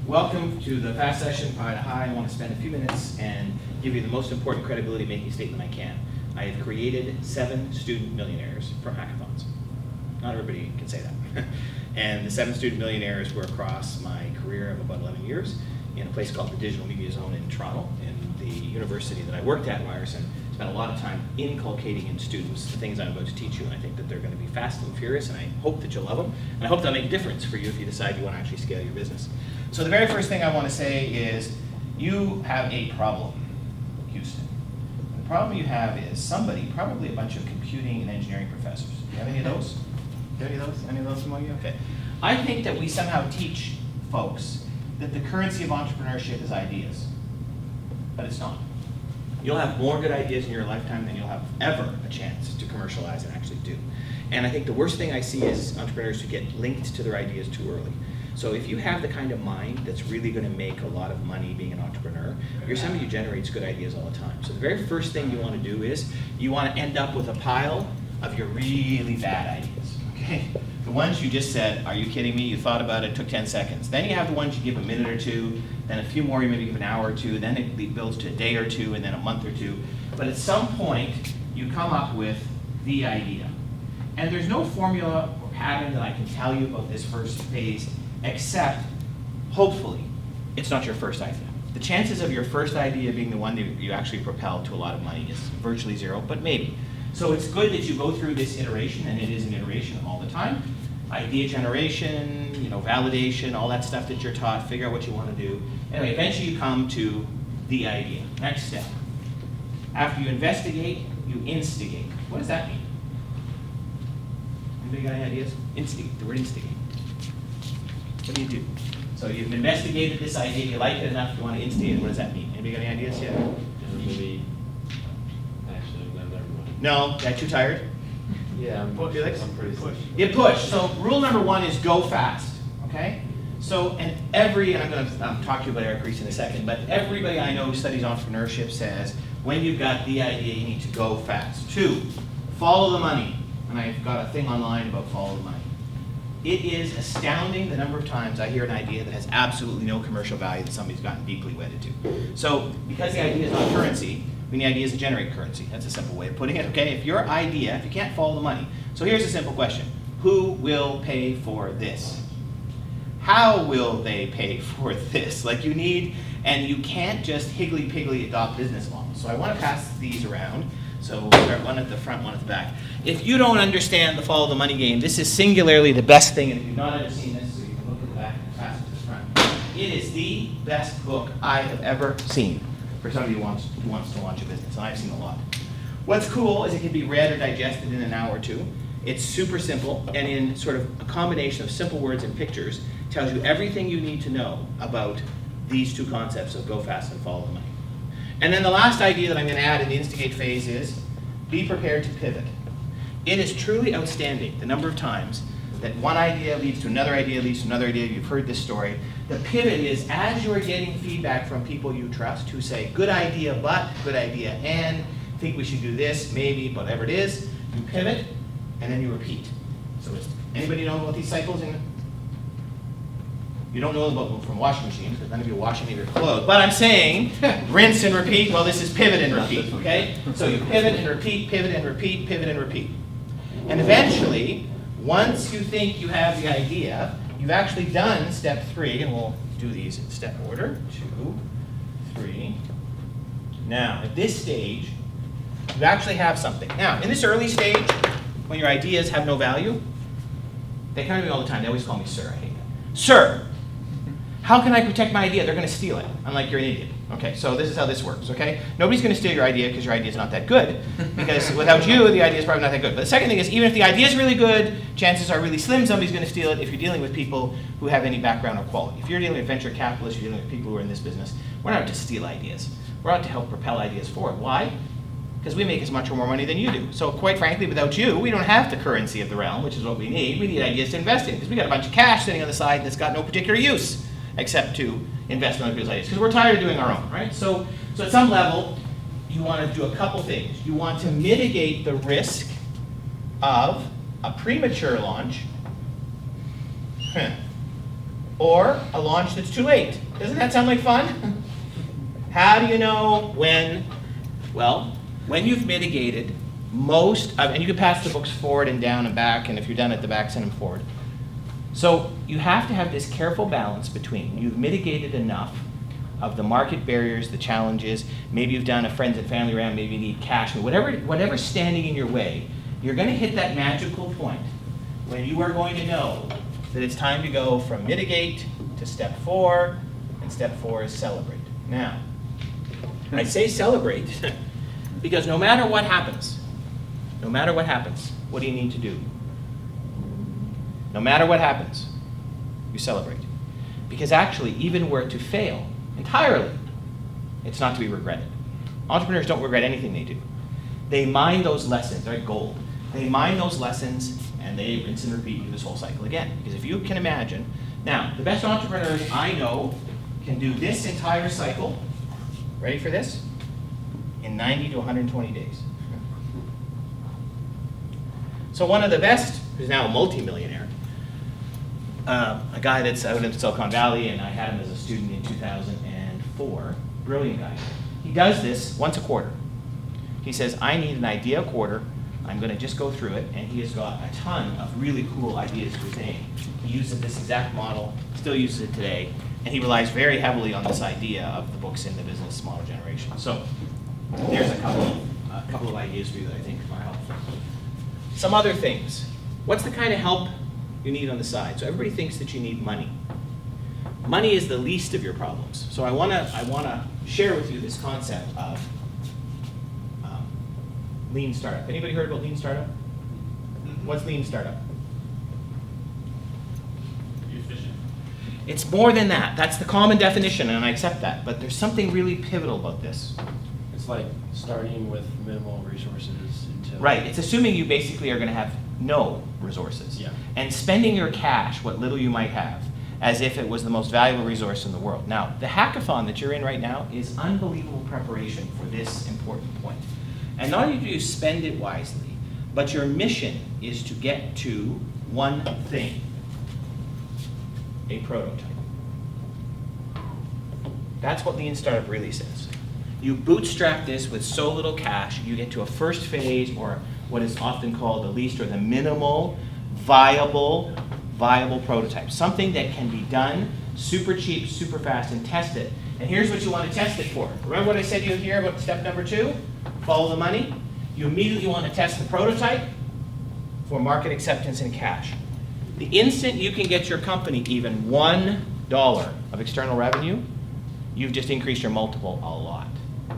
Welcome to the fast session. I want to spend a few minutes and give you the most important credibility making statement I can. I have created 7 student millionaires from hackathons. Not everybody can say that. And the 7 student millionaires were across my career of about 11 years in a place called the Digital Media Zone in Toronto. In the university that I worked at, Ryerson, spent a lot of time inculcating in students the things I'm about to teach you, and I think that they're going to be fast and furious, and I hope that you'll love them, and I hope they'll make a difference for you if you decide you want to actually scale your business. So the very first thing I want to say is you have a problem, Houston. The problem you have is somebody, probably a bunch of computing and engineering professors. Do you have any of those? Do you have any of those? Any of those among you? Okay. I think that we somehow teach folks that the currency of entrepreneurship is ideas, but it's not. You'll have more good ideas in your lifetime than you'll have ever a chance to commercialize and actually do. And I think the worst thing I see is entrepreneurs who get linked to their ideas too early. So if you have the kind of mind that's really going to make a lot of money being an entrepreneur, you're somebody who generates good ideas all the time. So the very first thing you want to do is you want to end up with a pile of your really bad ideas, okay? The ones you just said, are you kidding me? You thought about it, took 10 seconds. Then you have the ones you give a minute or two, then a few more you maybe give an hour or two, then it builds to a day or two, and then a month or two. But at some point, you come up with the idea. And there's no formula or pattern that I can tell you about this first phase, except, hopefully, it's not your first idea. The chances of your first idea being the one that you actually propel to a lot of money is virtually zero, but maybe. So it's good that you go through this iteration, and it is an iteration all the time. Idea generation, validation, all that stuff that you're taught, figure out what you want to do. Anyway, eventually you come to the idea. Next step. After you investigate, you instigate. What does that mean? Anybody got any ideas? Instigate, the word instigate. What do you do? So you've investigated this idea, you like it enough, you want to instigate it. What does that mean? Anybody got any ideas yet? Maybe, actually, no, never mind. No? Got too tired? Yeah, I'm Felix? pretty push. You push. So rule number 1 is go fast, okay? So, and I'm going to talk to you about Eric Ries in a second, but everybody I know who studies entrepreneurship says, when you've got the idea, you need to go fast. 2, follow the money. And I've got a thing online about follow the money. It is astounding the number of times I hear an idea that has absolutely no commercial value that somebody's gotten deeply wedded to. So, because the idea is not currency, we need ideas that generate currency. That's a simple way of putting it, okay? If your idea, if you can't follow the money. So here's a simple question. Who will pay for this? How will they pay for this? Like you need, and you can't just higgly-piggly adopt business models. So I want to pass these around. So we'll start one at the front, one at the back. If you don't understand the follow the money game, this is singularly the best thing, and if you've not ever seen this, so you can look at the back and pass it to the front. It is the best book I have ever seen for somebody who wants to launch a business, and I've seen a lot. What's cool is it can be read or digested in an hour or two. It's super simple, and in sort of a combination of simple words and pictures, tells you everything you need to know about these 2 concepts of go fast and follow the money. And then the last idea that I'm going to add in the instigate phase is be prepared to pivot. It is truly outstanding the number of times that one idea leads to another idea, leads to another idea. You've heard this story. The pivot is as you're getting feedback from people you trust who say, good idea, but, good idea, and, think we should do this, maybe, whatever it is, you pivot, and then you repeat. So anybody know about these cycles? You don't know about them from washing machines, because none of you wash any of your clothes. But I'm saying, rinse and repeat. Well, this is pivot and repeat, okay? So you pivot and repeat, pivot and repeat, pivot and repeat. And eventually, once you think you have the idea, you've actually done step 3, and we'll do these in step order. 2, 3. Now, at this stage, you actually have something. Now, in this early stage, when your ideas have no value, they come to me all the time. They always call me sir. I hate that. Sir, how can I protect my idea? They're going to steal it. I'm like, you're an idiot. Okay, so this is how this works, okay? Nobody's going to steal your idea because your idea is not that good. Because without you, the idea is probably not that good. But the second thing is, even if the idea is really good, chances are really slim somebody's going to steal it if you're dealing with people who have any background or quality. If you're dealing with venture capitalists, you're dealing with people who are in this business, we're not out to steal ideas. We're out to help propel ideas forward. Why? Because we make as much or more money than you do. So quite frankly, without you, we don't have the currency of the realm, which is what we need. We need ideas to invest in, because we got a bunch of cash sitting on the side that's got no particular use except to invest in other people's ideas, because we're tired of doing our own, right? So at some level, you want to do a couple things. You want to mitigate the risk of a premature launch or a launch that's too late. Doesn't that sound like fun? How do you know when? Well, when you've mitigated most of, and you can pass the books forward and down and back, and if you're done at the back, send them forward. So you have to have this careful balance between you've mitigated enough of the market barriers, the challenges, maybe you've done a friends and family round, maybe you need cash, whatever's standing in your way, you're going to hit that magical point when you are going to know that it's time to go from mitigate to step 4, and step 4 is celebrate. Now, I say celebrate because no matter what happens, what do you need to do? No matter what happens, you celebrate. Because actually, even were it to fail entirely, it's not to be regretted. Entrepreneurs don't regret anything they do. They mine those lessons, right? Gold. They mine those lessons and they rinse and repeat this whole cycle again. Because if you can imagine, now, the best entrepreneurs I know can do this entire cycle, ready for this? In 90 to 120 days. So one of the best, who's now a multi-millionaire, a guy that's out in Silicon Valley, and I had him as a student in 2004, brilliant guy. He does this once a quarter. He says, I need an idea a quarter, I'm going to just go through it, and he has got a ton of really cool ideas for his name. He uses this exact model, still uses it today, and he relies very heavily on this idea of the books in the business model generation. So there's a couple of ideas for you that I think are helpful. Some other things. What's the kind of help you need on the side? So everybody thinks that you need money. Money is the least of your problems. So I want to share with you this concept of lean startup. Anybody heard about lean startup? What's lean startup? Efficient. It's more than that. That's the common definition, and I accept that. But there's something really pivotal about this. It's like starting with minimal resources until... Right. It's assuming you basically are going to have no resources. Yeah. And spending your cash, what little you might have, as if it was the most valuable resource in the world. Now, the hackathon that you're in right now is unbelievable preparation for this important point. And not only do you spend it wisely, but your mission is to get to one thing: a prototype. That's what Lean Startup really says. You bootstrap this with so little cash, you get to a first phase, or what is often called the least or the minimal viable prototype. Something that can be done super cheap, super fast, and test it. And here's what you want to test it for. Remember what I said to you here about step number 2? Follow the money. You immediately want to test the prototype for market acceptance and cash. The instant you can get your company even $1 of external revenue, you've just increased your multiple a lot.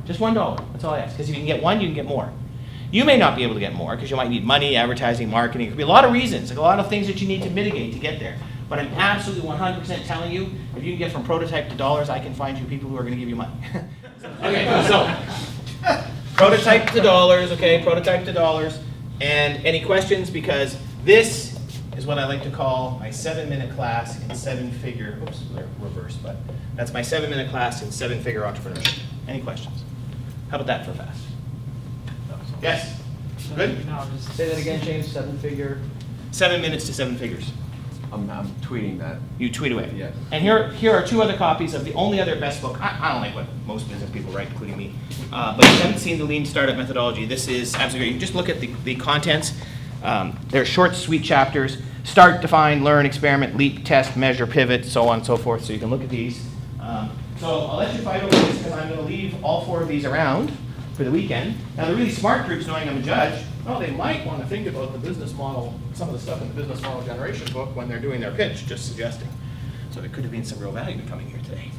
Just $1, that's all I ask. Because if you can get 1, you can get more. You may not be able to get more because you might need money, advertising, marketing. It could be a lot of reasons, like a lot of things that you need to mitigate to get there. But I'm absolutely 100% telling you, if you can get from prototype to dollars, I can find you people who are going to give you money. Okay, so prototype to dollars, okay, prototype to dollars. And any questions? Because this is what I like to call my 7-minute class in 7-figure, oops, they're reversed, but that's my 7-minute class in 7-figure entrepreneurship. Any questions? How about that for fast? Yes? Good? No, just say that again, James, 7-figure. 7 minutes to 7 figures. I'm tweeting that. You tweet away. Yes. And here are 2 other copies of the only other best book. I don't like what most business people write, including me. But if you haven't seen the Lean Startup Methodology, this is absolutely great. You just look at the contents. They're short, sweet chapters. Start, define, learn, experiment, leap, test, measure, pivot, so on and so forth. So you can look at these. So I'll let you fight over this because I'm going to leave all 4 of these around for the weekend. Now the really smart groups, knowing I'm a judge, well, they might want to think about the business model, some of the stuff in the business model generation book when they're doing their pitch, just suggesting. So there could have been some real value coming here today.